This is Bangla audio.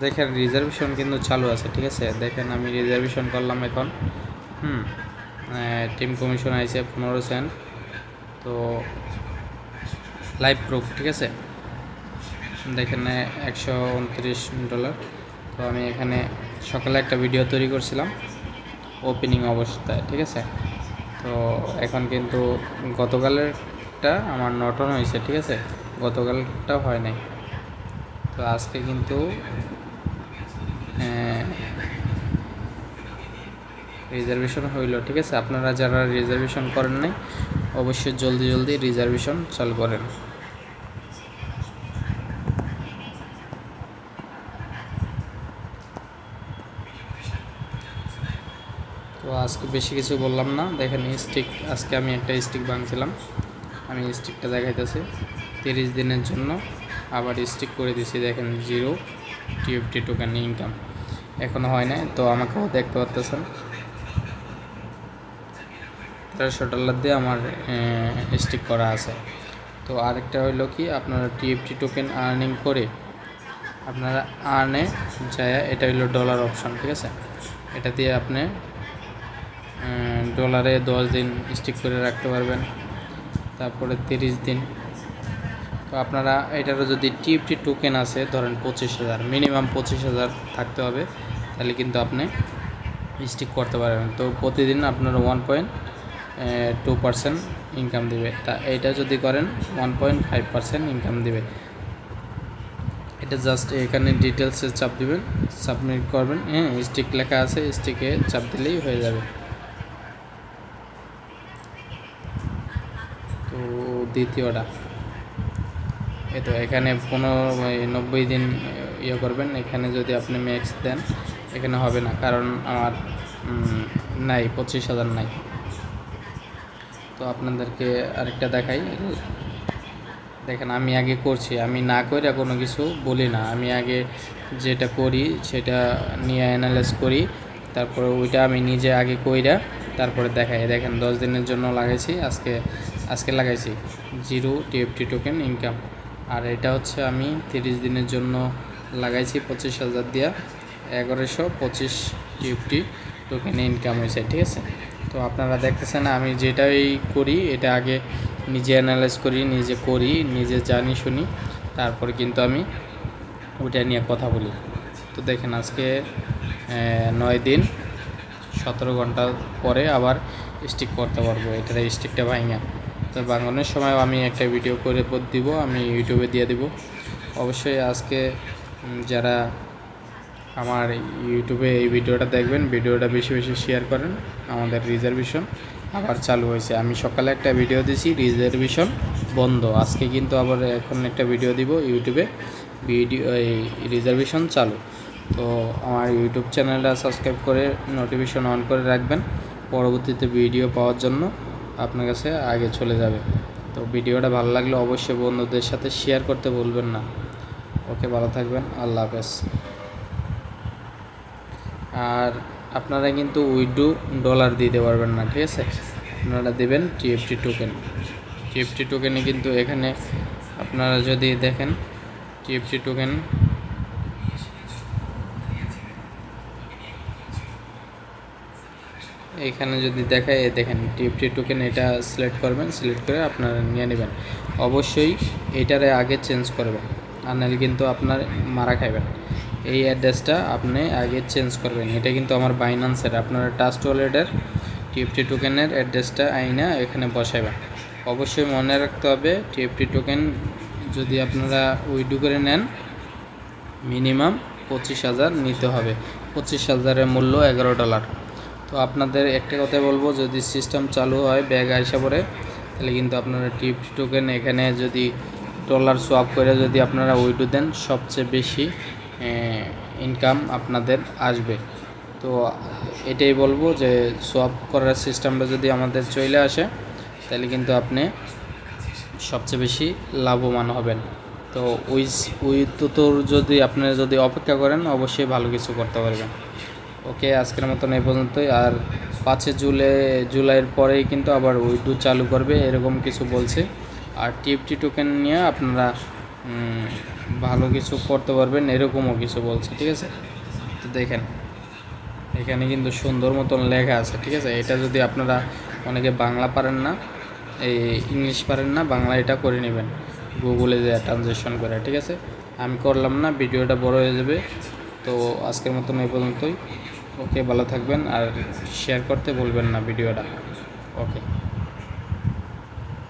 দেখেন রিজার্ভেশন কিন্তু চালু আছে, ঠিক আছে। দেখেন আমি রিজার্ভেশন করলাম এখন। টিম কমিশন আইছে 15 সেন্ট, তো লাইভ প্রুফ, ঠিক আছে। দেখেন $129। তো আমি এখানে সকালে একটা ভিডিও তৈরি করছিলাম ওপেনিং অবস্থায়, ঠিক আছে। তো এখন কিন্তু গতকালেরটা আমার নটন হয়েছে, ঠিক আছে, গতকালটা হয় নাই। তো আজকে কিন্তু রিজার্ভেশন হইল, ঠিক আছে। আপনারা যারা রিজার্ভেশন করেন নাই অবশ্যই জলদি জলদি রিজার্ভেশন চালু করেন। তো আজকে বেশি কিছু বললাম না। দেখেন স্টিক, আজকে আমি একটা স্টিক ভাঙছিলাম, আমি স্টিকটা দেখাইতেছি 30 দিনের জন্য আবার স্টিক করে দিছি। দেখেন 0 TFT টোকেন ইনকাম এখনও হয় না, তো আমাকেও দেখতে পারতেছেন $1300 দিয়ে আমার স্টিক করা আছে। তো আরেকটা হইলো কি, আপনারা TFT টোকেন আর্নিং করে আপনারা আর্নে যায়, এটা হইলো ডলার অপশন, ঠিক আছে। এটা দিয়ে আপনি ডলারে 10 দিন স্টিক করে রাখতে পারবেন, তারপরে 30 দিন। তো আপনারা এটারও যদি TFT টোকেন আছে ধরেন 25,000, মিনিমাম 25,000 থাকতে হবে, তাহলে কিন্তু আপনি স্টিক করতে পারবেন। তো প্রতিদিন আপনার 1.2% ইনকাম দিবে। তা এটা যদি করেন 1.5% ইনকাম দিবে। এটা জাস্ট এখানে ডিটেলসে চাপ দিবেন, সাবমিট করবেন, স্টিক লেখা আছে, স্টিকে চাপ দিলেই হয়ে যাবে। তো দ্বিতীয়টা এই তো এখানে 90 দিন ইয়ে করবেন। এখানে যদি আপনি ম্যাক্স দেন এখানে হবে না, কারণ আমার নাই 25,000 নাই। তো আপনাদেরকে আরেকটা দেখাই, দেখেন আমি আগে করছি, আমি না করে কোনো কিছু বলি না, আমি আগে যেটা করি সেটা নিয়ে অ্যানালাইজ করি, তারপরে ওইটা আমি নিজে আগে কইরা তারপরে দেখাই। দেখেন 10 দিনের জন্য লাগাইছি, আজকে লাগাইছি 0 TFT টোকেন ইনকাম। আর এটা হচ্ছে আমি 30 দিনের জন্য লাগাইছি 25,000 দিয়া 1125 TFT টোকেন ইনকাম হয়েছে, ঠিক আছে। তো আপনারা দেখতেছেন আমি যেটাই করি এটা আগে নিজে অ্যানালাইজ করি, নিজে করি, নিজে জানি শুনি, তারপরে কিন্তু আমি ওইটা নিয়ে কথা বলি। তো দেখেন আজকে 9 দিন 17 ঘন্টা পরে আবার স্টিক করতে পারবো, এটার স্টিকটা ভাঙা। তো ভাঙানোর সময় আমি একটা ভিডিও করে দিব, আমি ইউটিউবে দিয়ে দিব। অবশ্যই আজকে যারা আমার ইউটিউবে এই ভিডিওটা দেখবেন, ভিডিওটা বেশি বেশি শেয়ার করেন। আমাদের রিজার্ভেশন আবার চালু হয়েছে, আমি সকালে একটা ভিডিও দিয়েছি রিজার্ভেশন বন্ধ, আজকে কিন্তু আবার এখন একটা ভিডিও দিব ইউটিউবে, এই রিজার্ভেশন চালু। তো আমার ইউটিউব চ্যানেলটা সাবস্ক্রাইব করে নোটিফিকেশন অন করে রাখবেন, পরবর্তীতে ভিডিও পাওয়ার জন্য আপনার কাছে আগে চলে যাবে। তো ভিডিওটা ভালো লাগলে অবশ্যই বন্ধুদের সাথে শেয়ার করতে ভুলবেন না। ওকে, ভালো থাকবেন, আল্লাহ হাফেজ। আর আপনারা কিন্তু উইথড্র ডলার দিতে পারবেন না, ঠিক আছে। আপনারা দেবেন TFT টোকেন। TFT টোকেনে কিন্তু এখানে আপনারা যদি দেখেন TFT টোকেন এখানে যদি দেখায়, দেখেন TFT টোকেন, এটা সিলেক্ট করবেন, সিলেক্ট করে আপনারা নিয়ে নেবেন। অবশ্যই এটারে আগে চেঞ্জ করবেন, আর নাহলে কিন্তু আপনার মারা খাইবেন। এই অ্যাড্রেসটা আপনি আগে চেঞ্জ করবেন। এটা কিন্তু আমার বাইন্যান্সের, আপনারা ট্রাস্ট ওয়ালেটের TFT টোকেনের অ্যাড্রেসটা আইনা এখানে বসাবেন। অবশ্যই মনে রাখতে হবে TFT টোকেন যদি আপনারা উইথড্র করে নেন মিনিমাম 25,000 নিতে হবে। 25,000-এর মূল্য $11। তো আপনাদের একটা কথা বলবো, যদি সিস্টেম চালু হয় ব্যাগ আসা পরে, তাহলে কিন্তু আপনারা TFT টোকেন এখানে যদি ডলার সোয়াপ করে যদি আপনারা উইথড্র দেন সবচেয়ে বেশি ইনকাম আপনাদের আসবে। তো এটাই বলবো যে সোয়াপ করার সিস্টেমটা যদি আমাদের চলে আসে তাহলে কিন্তু আপনি সবচেয়ে বেশি লাভবান হবেন। তো ওই তোর যদি আপনারা যদি অপেক্ষা করেন অবশ্যই ভালো কিছু করতে পারবেন। ওকে, আজকের মতন এই পর্যন্তই। আর 5 জুলাইয়ের পরেই কিন্তু আবার উইথড্র চালু করবে এরকম কিছু বলছে। আর TFT টোকেন নিয়ে আপনারা ভালো কিছু করতে পারবেন, এরকমও কিছু বলছে। ঠিক আছে, তো দেখেন এখানে কিন্তু সুন্দর মতন লেখা আছে। ঠিক আছে, এটা যদি আপনারা অনেকে বাংলা পারেন না, এই ইংলিশ পারেন না, বাংলা এটা করে নেবেন গুগলে যে ট্রানজেকশন করে। ঠিক আছে, আমি করলাম না, ভিডিওটা বড় হয়ে যাবে। তো আজকের মতন এই পর্যন্তই। ওকে, ভালো থাকবেন আর শেয়ার করতে ভুলবেন না ভিডিওটা। ওকে।